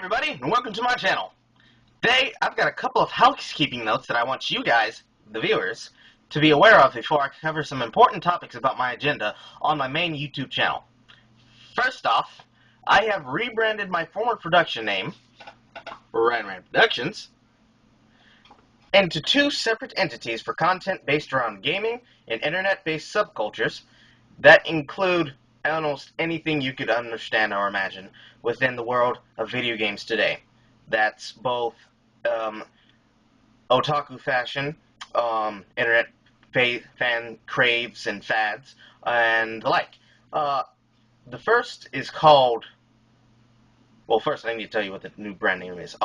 everybody, and welcome to my channel. Today, I've got a couple of housekeeping notes that I want you guys, the viewers, to be aware of before I cover some important topics about my agenda on my main YouTube channel. First off, I have rebranded my former production name, Ranran Productions, into two separate entities for content based around gaming and internet-based subcultures that include almost anything you could understand or imagine within the world of video games today. That's both otaku fashion, internet fan craves and fads, and the like. The first is called... Well, first I need to tell you what the new brand name is.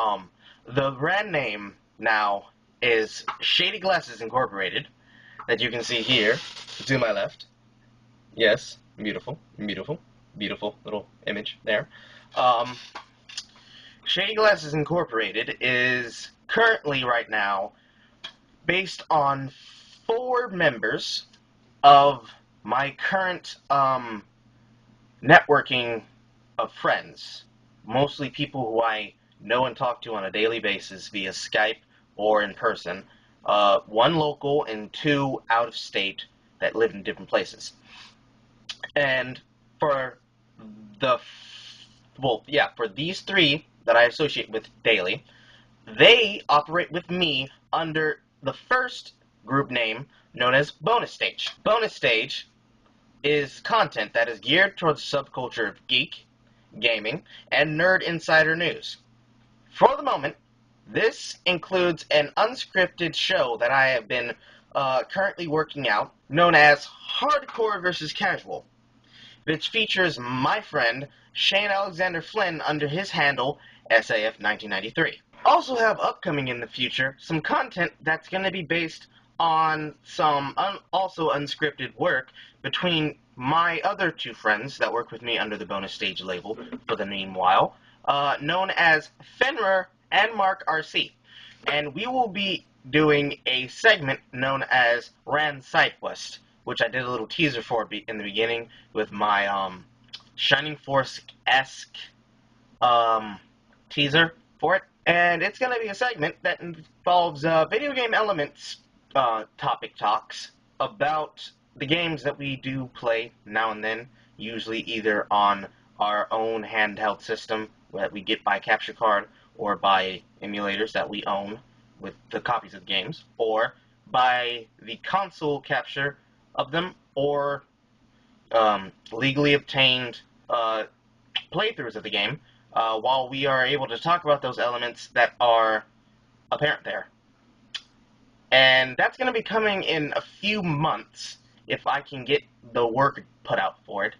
The brand name now is Shady Glasses Incorporated, that you can see here to my left. Yes, beautiful, beautiful, beautiful little image there. Shady Glasses Incorporated is currently, right now, based on 4 members of my current networking of friends. Mostly people who I know and talk to on a daily basis via Skype or in person. 1 local and 2 out of state that live in different places. And for for these 3 that I associate with daily, they operate with me under the first group name known as Bonus Stage. Bonus Stage is content that is geared towards the subculture of geek, gaming, and nerd insider news. For the moment, this includes an unscripted show that I have been currently working out, known as Hardcore vs. Casual, which features my friend Shane Alexander Flynn under his handle SAF1993. Also have upcoming in the future some content that's going to be based on some also unscripted work between my other 2 friends that work with me under the Bonus Stage label for the meanwhile, known as Fenrir and Mark RC. And we will be doing a segment known as Ran SideQuest, which I did a little teaser for in the beginning with my Shining Force-esque teaser for it. And it's going to be a segment that involves video game elements topic talks about the games that we do play now and then, usually either on our own handheld system that we get by capture card or by emulators that we own with the copies of games, or by the console capture of them, or legally obtained playthroughs of the game, while we are able to talk about those elements that are apparent there. And that's going to be coming in a few months if I can get the work put out for it.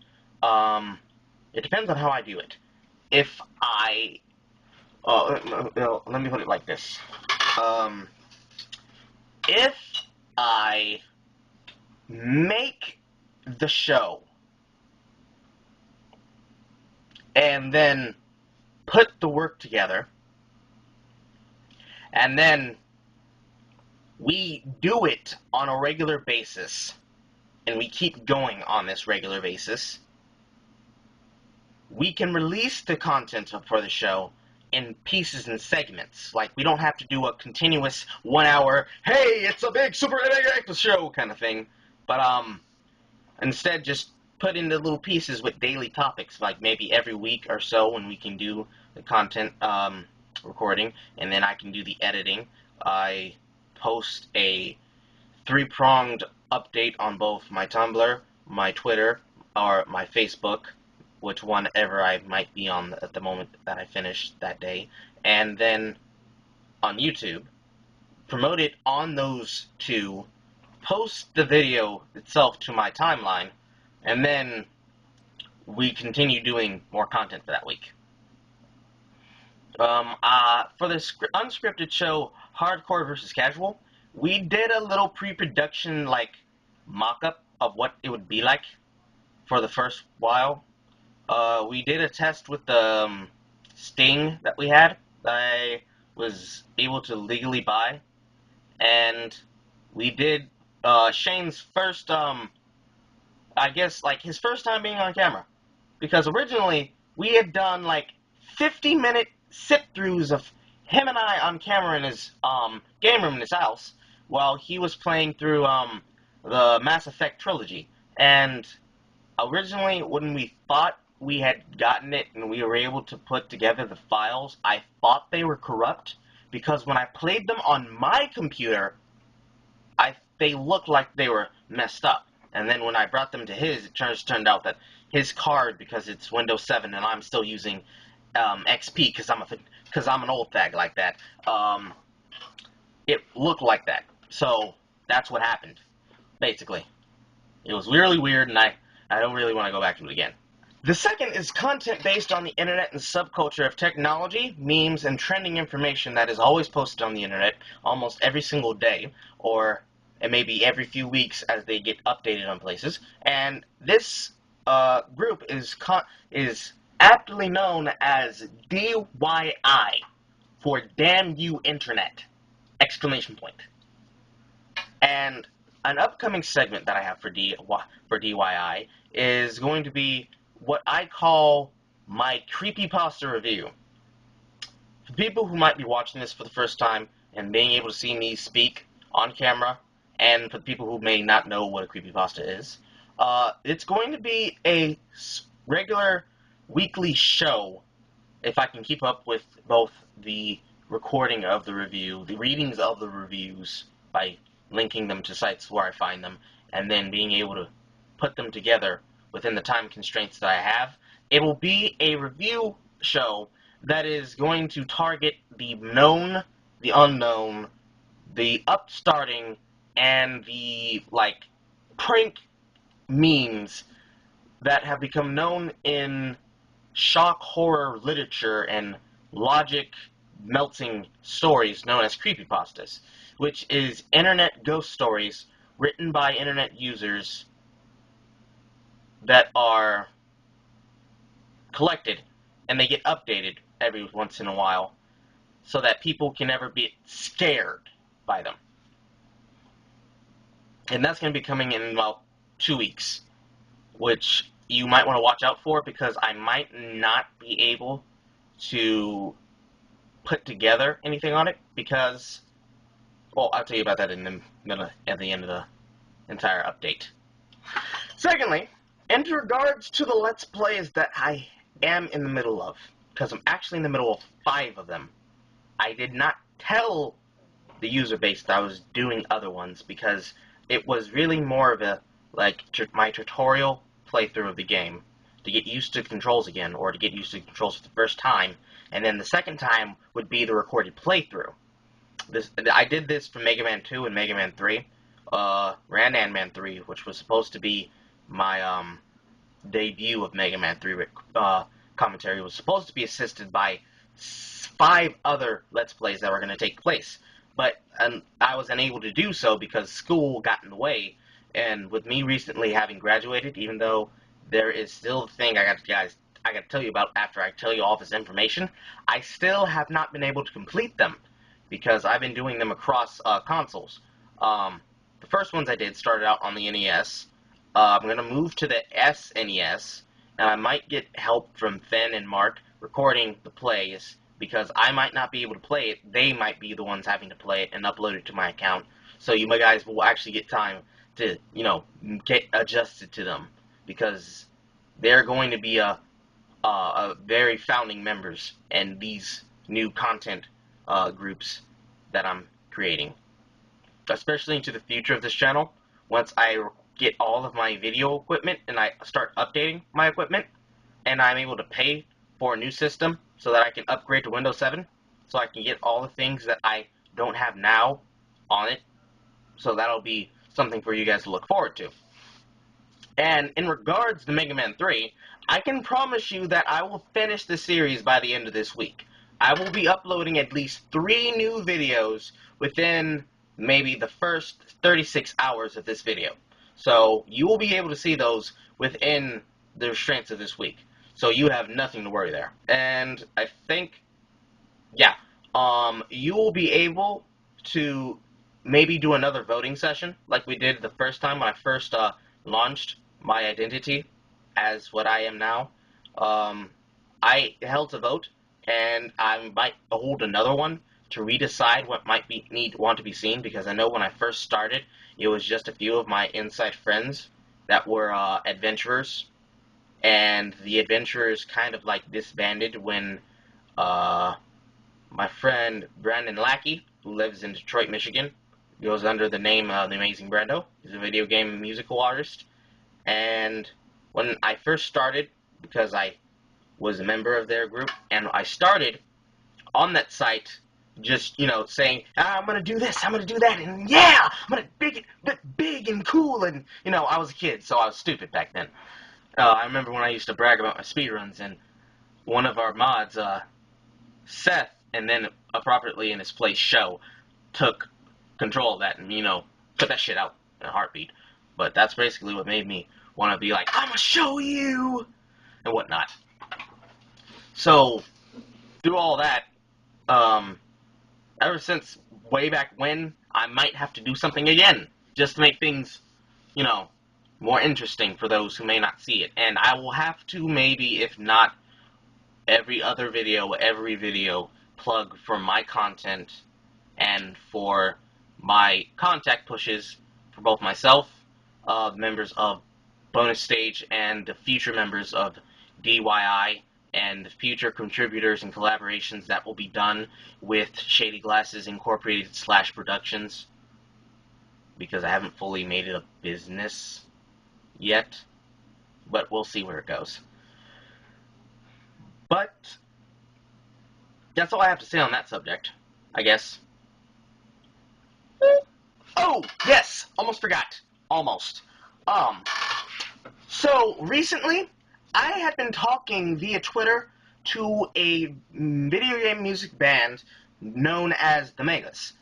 It depends on how I do it. If I... let me put it like this. If I make the show and then put the work together, and then we do it on a regular basis, and we keep going on this regular basis, we can release the content for the show in pieces and segments. Like, we don't have to do a continuous 1 hour, hey, it's a big super interactive show kind of thing, but instead just put into little pieces with daily topics, like maybe every week or so when we can do the content recording, and then I can do the editing. I post a 3-pronged update on both my Tumblr, my Twitter, or my Facebook, which one ever I might be on at the moment that I finish that day, and then on YouTube, promote it on those 2, post the video itself to my timeline, and then we continue doing more content for that week. For the unscripted show Hardcore vs. Casual, we did a little pre-production, like, mock-up of what it would be like for the first while. We did a test with the Sting that we had, that I was able to legally buy, and we did Shane's first, I guess, like, his first time being on camera, because originally we had done, like, 50-minute sit-throughs of him and I on camera in his game room in his house while he was playing through the Mass Effect trilogy. And originally, when we thought we had gotten it and we were able to put together the files, I thought they were corrupt because when I played them on my computer, they looked like they were messed up. And then when I brought them to his, it turned out that his card, because it's Windows 7 and I'm still using XP because I'm an old fag like that, it looked like that. So that's what happened, basically. It was really weird, and I don't really want to go back to it again. The second is content based on the internet and subculture of technology, memes, and trending information that is always posted on the internet almost every single day, or it may be every few weeks as they get updated on places. And this group is aptly known as DYI, for Damn You Internet! Exclamation point. And an upcoming segment that I have for DYI is going to be what I call my creepypasta review. For people who might be watching this for the first time and being able to see me speak on camera, and for the people who may not know what a creepypasta is, it's going to be a regular weekly show, if I can keep up with both the recording of the review, the readings of the reviews by linking them to sites where I find them, and then being able to put them together within the time constraints that I have. It will be a review show that is going to target the known, the unknown, the upstarting, and the, prank memes that have become known in shock horror literature and logic melting stories known as creepypastas, which is internet ghost stories written by internet users that are collected, and they get updated every once in a while so that people can never be scared by them. And that's going to be coming in about 2 weeks, which you might want to watch out for, because I might not be able to put together anything on it, because, well, I'll tell you about that at the end of the entire update. Secondly, in regards to the Let's Plays that I am in the middle of, because I'm actually in the middle of 5 of them, I did not tell the user base that I was doing other ones, because it was really more of a, my tutorial playthrough of the game, to get used to controls again, or to get used to controls for the first time, and then the second time would be the recorded playthrough. I did this for Mega Man 2 and Mega Man 3, Randan Man 3, which was supposed to be my debut of Mega Man 3 commentary, was supposed to be assisted by 5 other Let's Plays that were going to take place. But I was unable to do so because school got in the way, and with me recently having graduated, even though there is still a thing I got to tell you about after I tell you all this information, I still have not been able to complete them, because I've been doing them across consoles. The first ones I did started out on the NES. I'm going to move to the SNES, and I might get help from Fen and Mark recording the plays, because I might not be able to play it. They might be the ones having to play it and upload it to my account, so you guys will actually get time to, get adjusted to them, because they're going to be a very founding members in these new content groups that I'm creating, especially into the future of this channel. Once I get all of my video equipment and I start updating my equipment, and I'm able to pay for a new system so that I can upgrade to Windows 7, so I can get all the things that I don't have now on it. So that'll be something for you guys to look forward to. And in regards to Mega Man 3, I can promise you that I will finish the series by the end of this week. I will be uploading at least 3 new videos within maybe the first 36 hours of this video. So you will be able to see those within the restraints of this week. So you have nothing to worry there. And I think, yeah, you will be able to maybe do another voting session like we did the first time when I first launched my identity as what I am now. I held a vote and I might hold another one to redecide what might want to be seen, because I know when I first started, it was just a few of my inside friends that were adventurers, and the adventurers kind of like disbanded when my friend Brandon Lackey, who lives in Detroit, Michigan, goes under the name The Amazing Brando. He's a video game musical artist, and when I first started, because I was a member of their group, and I started on that site just, saying, I'm going to do this, I'm going to do that, and yeah, I'm going to make it big and cool, and, I was a kid, so I was stupid back then. I remember when I used to brag about my speedruns, and one of our mods, Seth, and then appropriately in his place, Show, took control of that and, put that shit out in a heartbeat. But that's basically what made me want to be like, I'm gonna show you, and whatnot. So, through all that, ever since way back when, I might have to do something again, just to make things, more interesting for those who may not see it. And I will have to, maybe, if not every video, plug for my content and for my contact pushes for both myself, members of Bonus Stage, and the future members of DYI, and the future contributors and collaborations that will be done with Shady Glasses Incorporated / Productions, because I haven't fully made it a business yet, but we'll see where it goes. But that's all I have to say on that subject, I guess. Oh, yes! Almost forgot. Almost. So, recently, I had been talking via Twitter to a video game music band known as the Megas.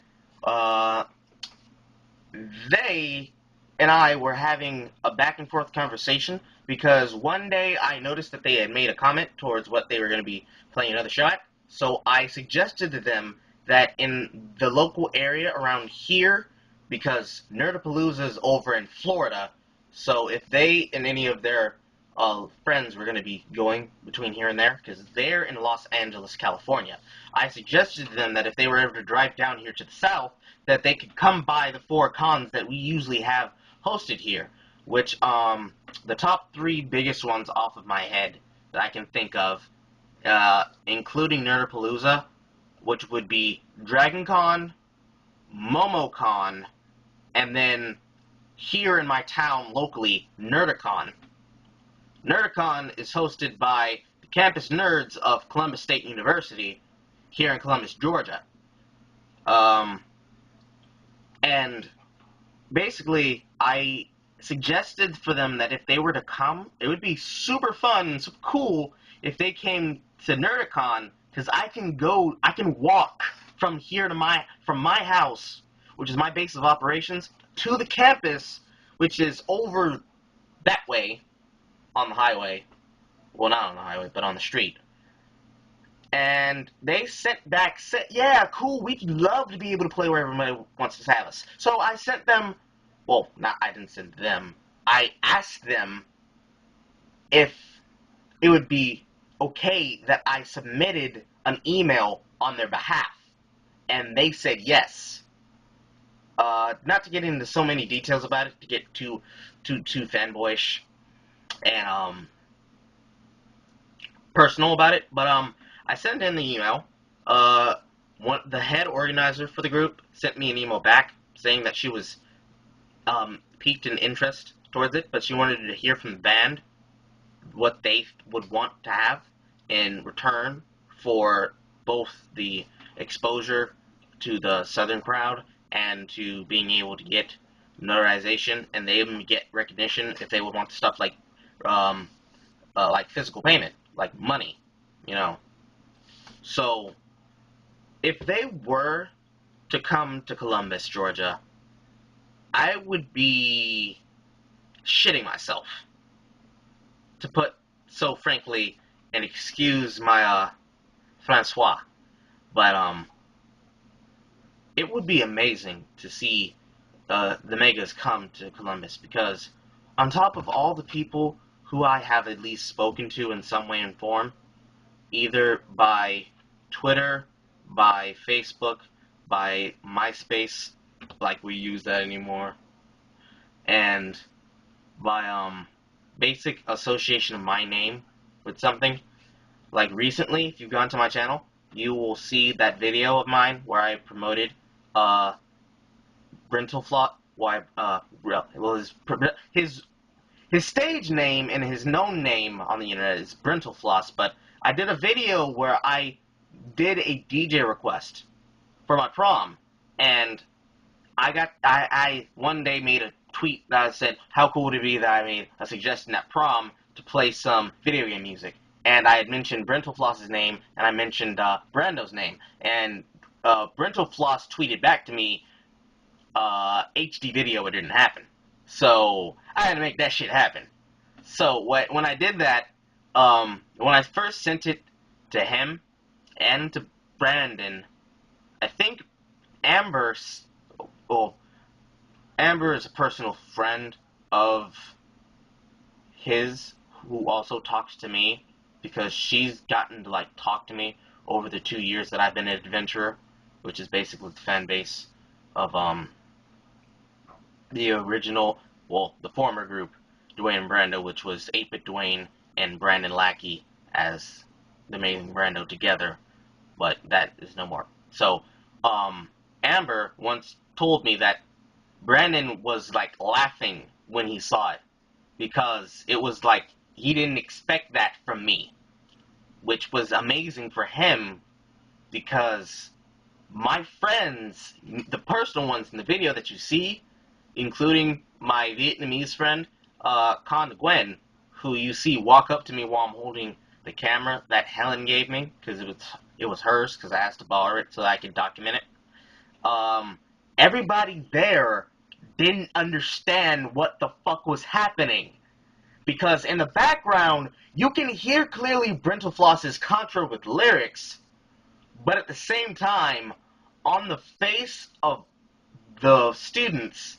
They and I were having a back and forth conversation, because one day I noticed that they had made a comment towards what they were going to be playing another show at, so I suggested to them that in the local area around here, because Nerdapalooza is over in Florida, so if they and any of their friends were going to be going between here and there, because they're in Los Angeles, California, I suggested to them that if they were ever to drive down here to the south, that they could come by the 4 cons that we usually have hosted here, which, the top 3 biggest ones off of my head that I can think of, including Nerdapalooza, which would be DragonCon, MomoCon, and then here in my town locally, Nerdicon. Nerdicon is hosted by the campus nerds of Columbus State University here in Columbus, Georgia. And basically, I suggested for them that if they were to come, it would be super fun and super cool if they came to Nerdicon, because I can walk from here to from my house, which is my base of operations, to the campus, which is over that way on the highway. Well, not on the highway, but on the street. And they said, yeah, cool, we'd love to be able to play where everybody wants to have us. So I sent them, well, I didn't send them, I asked them if it would be okay that I submitted an email on their behalf. And they said yes. Not to get into so many details about it, to get too fanboyish and personal about it, but I sent in the email. The head organizer for the group sent me an email back saying that she was piqued in interest towards it, but she wanted to hear from the band what they would want to have in return for both the exposure to the southern crowd and to being able to get notarization, and they even get recognition if they would want stuff like physical payment, like money, So, if they were to come to Columbus, Georgia, I would be shitting myself, to put so frankly, and excuse my Francois, but it would be amazing to see the Megas come to Columbus, because on top of all the people who I have at least spoken to in some way and form, either by Twitter, by Facebook, by MySpace, like we use that anymore, and by basic association of my name with something. Like recently, if you've gone to my channel, you will see that video of mine where I promoted Brentalfloss. Why? Well, his stage name and his known name on the internet is Brentalfloss, but I did a video where I did a DJ request for my prom, and I one day made a tweet that said, how cool would it be that I made a suggestion at prom to play some video game music? And I had mentioned Brentalfloss's name, and I mentioned Brando's name, and Brentalfloss tweeted back to me, HD video, it didn't happen. So I had to make that shit happen. So when I did that, when I first sent it to him and to Brandon, I think Amber, well, Amber is a personal friend of his who also talks to me, because she's gotten to like talk to me over the 2 years that I've been an adventurer, which is basically the fan base of the original, well, the former group, Dwayne and Brando, which was 8-Bit Dwayne and Brandon Lackey as the Amazing Brando together, but that is no more. So, Amber once told me that Brandon was, like, laughing when he saw it, because it was like he didn't expect that from me, which was amazing for him, because my friends, the personal ones in the video that you see, including my Vietnamese friend, Con Nguyen, who you see walk up to me while I'm holding the camera that Helen gave me, because it was hers, because I asked to borrow it so that I could document it. Everybody there didn't understand what the fuck was happening, because in the background, you can hear clearly Brentalfloss's contra with lyrics, but at the same time, on the face of the students,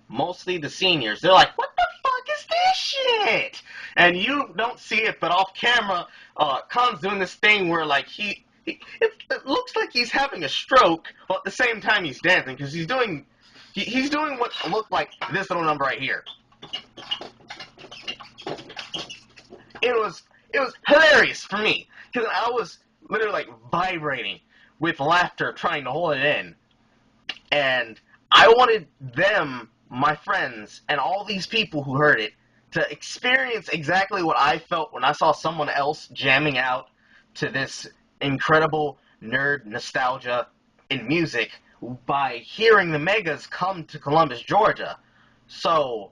mostly the seniors, they're like, what the fuck is this shit? And you don't see it, but off camera, Khan's doing this thing where, like, it looks like he's having a stroke, but at the same time he's dancing, because he's doing what looked like this little number right here. It was hilarious for me, because I was literally, like, vibrating with laughter trying to hold it in. And I wanted them, my friends, and all these people who heard it, to experience exactly what I felt when I saw someone else jamming out to this incredible nerd nostalgia in music by hearing the Megas come to Columbus, Georgia. So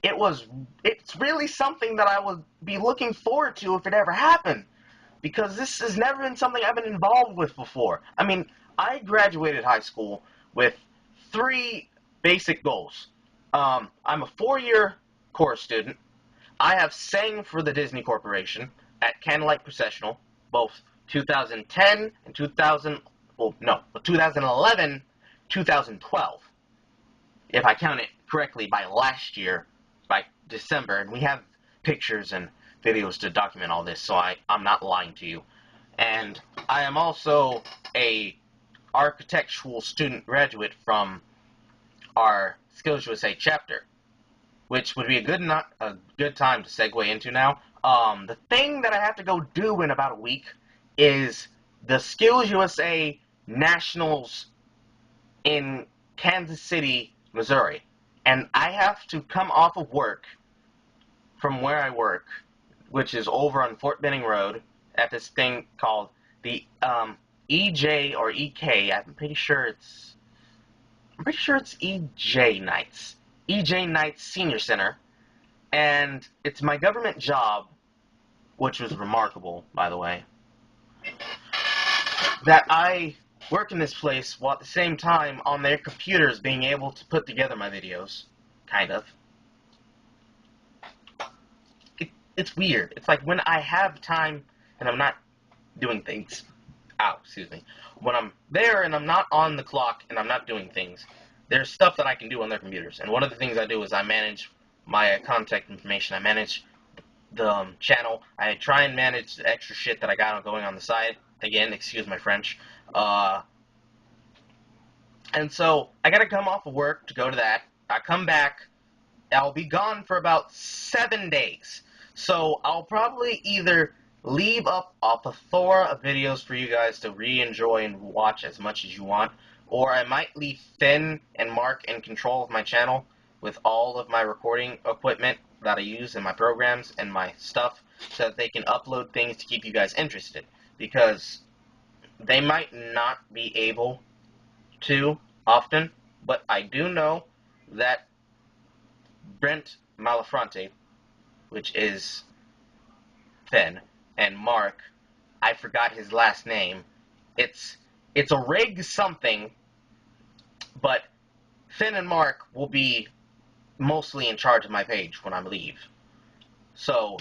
it's really something that I would be looking forward to if it ever happened, because this has never been something I've been involved with before. I mean, I graduated high school with 3 basic goals. I'm a 4-year chorus student. I have sang for the Disney Corporation at Candlelight Processional, both 2010 and 2011, 2012. If I count it correctly, by last year, by December, and we have pictures and videos to document all this, so I'm not lying to you. And I am also a architectural student graduate from our Skills USA chapter, which would be a good time to segue into now. The thing that I have to go do in about a week is the Skills USA Nationals in Kansas City, Missouri. And I have to come off of work from where I work, which is over on Fort Benning Road, at this thing called the EJ or EK. I'm pretty sure it's EJ Nights. EJ Nights Senior Center. And it's my government job, which was remarkable, by the way, that I work in this place while at the same time on their computers being able to put together my videos. Kind of. It's weird. It's like when I have time and I'm not doing things. When I'm there and I'm not on the clock and I'm not doing things, there's stuff that I can do on their computers. And one of the things I do is I manage my contact information. I manage the channel. I try and manage the extra shit that I got going on the side. Again, excuse my French. And so I gotta come off of work to go to that. I come back. I'll be gone for about 7 days. So I'll probably either leave up a plethora of videos for you guys to re-enjoy and watch as much as you want, or I might leave Finn and Mark in control of my channel with all of my recording equipment that I use in my programs and my stuff so that they can upload things to keep you guys interested. Because they might not be able to often, but I do know that Brent Malafronte, which is Finn, and Mark, I forgot his last name. It's a Rig something, but Finn and Mark will be mostly in charge of my page when I leave. So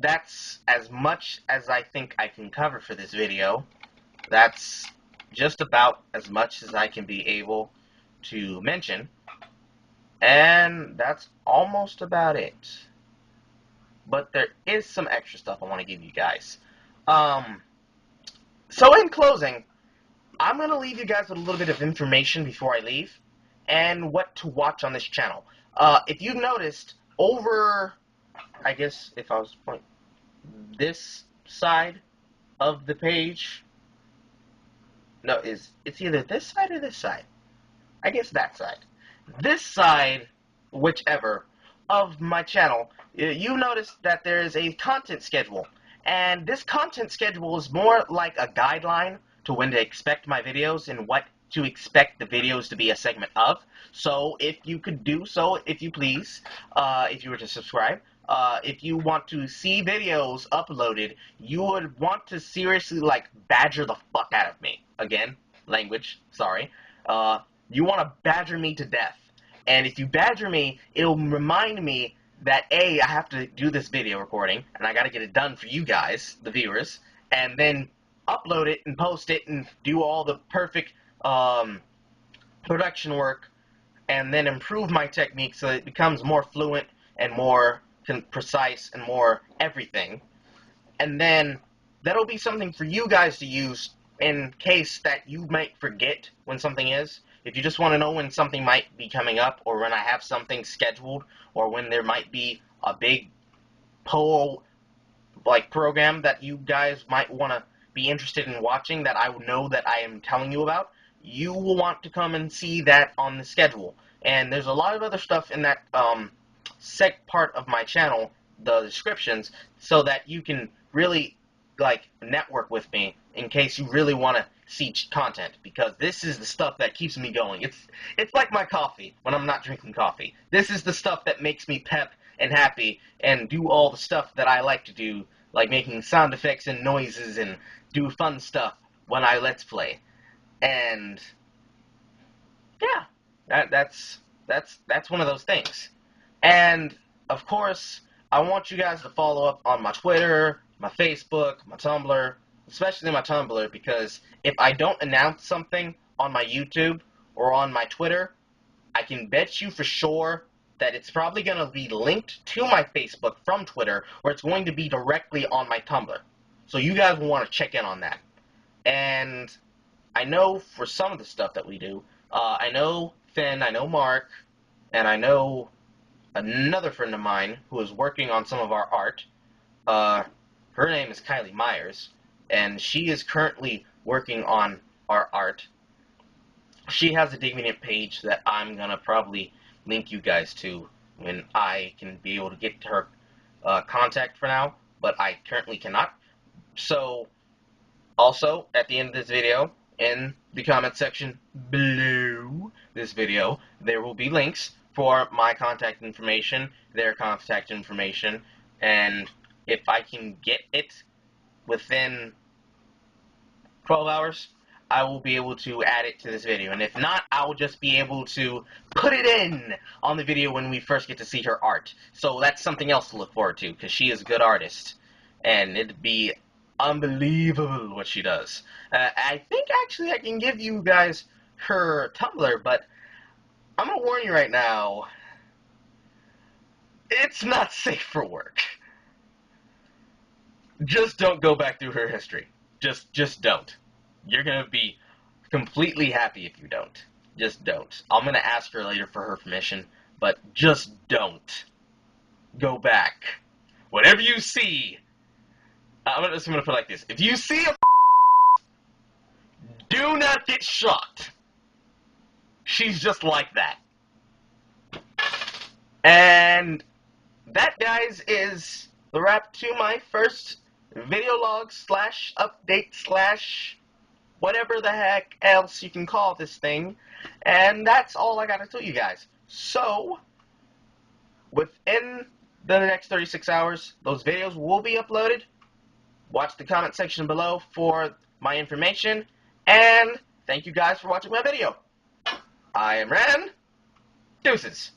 that's as much as I think I can cover for this video. That's just about as much as I can be able to mention. And that's almost about it. But there is some extra stuff I want to give you guys. So in closing, I'm going to leave you guys with a little bit of information before I leave, and what to watch on this channel. If you've noticed, over, I guess if I was to point this side of the page, no, it's either this side or this side. I guess that side. This side, whichever, of my channel, you notice that there is a content schedule. And this content schedule is more like a guideline to when to expect my videos and what to expect the videos to be a segment of. So if you could do so, if you please, if you were to subscribe, if you want to see videos uploaded, you would want to seriously, like, badger the fuck out of me. Again, language, sorry. You want to badger me to death. And if you badger me, it'll remind me that, A, I have to do this video recording, and I gotta get it done for you guys, the viewers, and then upload it and post it and do all the perfect production work, and then improve my technique so it becomes more fluent and more precise and more everything. And then that'll be something for you guys to use in case that you might forget when something is. If you just want to know when something might be coming up, or when I have something scheduled, or when there might be a big program that you guys might want to be interested in watching that I know that I am telling you about, you will want to come and see that on the schedule. And there's a lot of other stuff in that part of my channel, the descriptions, so that you can really, like, network with me in case you really want to see content, because this is the stuff that keeps me going. It's like my coffee when I'm not drinking coffee. This is the stuff that makes me pep and happy and do all the stuff that I like to do, like making sound effects and noises and do fun stuff when I Let's Play. And yeah, that's one of those things. And of course, I want you guys to follow up on my Twitter, my Facebook, my Tumblr, especially my Tumblr, because if I don't announce something on my YouTube or on my Twitter, I can bet you for sure that it's probably going to be linked to my Facebook from Twitter, or it's going to be directly on my Tumblr. So you guys will want to check in on that. And I know for some of the stuff that we do, I know Finn, I know Mark, and I know another friend of mine who is working on some of our art. Her name is Kylie Myers, and she is currently working on our art. She has a Deviant page that I'm going to probably link you guys to when I can be able to get to her contact for now, but I currently cannot. So, also, at the end of this video, in the comment section below this video, there will be links for my contact information, their contact information, and if I can get it within 12 hours, I will be able to add it to this video. And if not, I will just be able to put it in on the video when we first get to see her art. So that's something else to look forward to, because she is a good artist. And it'd be unbelievable what she does. I think actually I can give you guys her Tumblr, but I'm going to warn you right now, it's not safe for work. Just don't go back through her history. Just don't. You're gonna be completely happy if you don't. Just don't. I'm gonna ask her later for her permission, but just don't. Go back. Whatever you see, just gonna put it like this. If you see a do not get shocked. She's just like that. And that, guys, is the wrap to my first video log slash update slash whatever the heck else you can call this thing. And that's all I gotta tell you guys. So, within the next 36 hours, those videos will be uploaded. Watch the comment section below for my information. And thank you guys for watching my video. I am Ren. Deuces.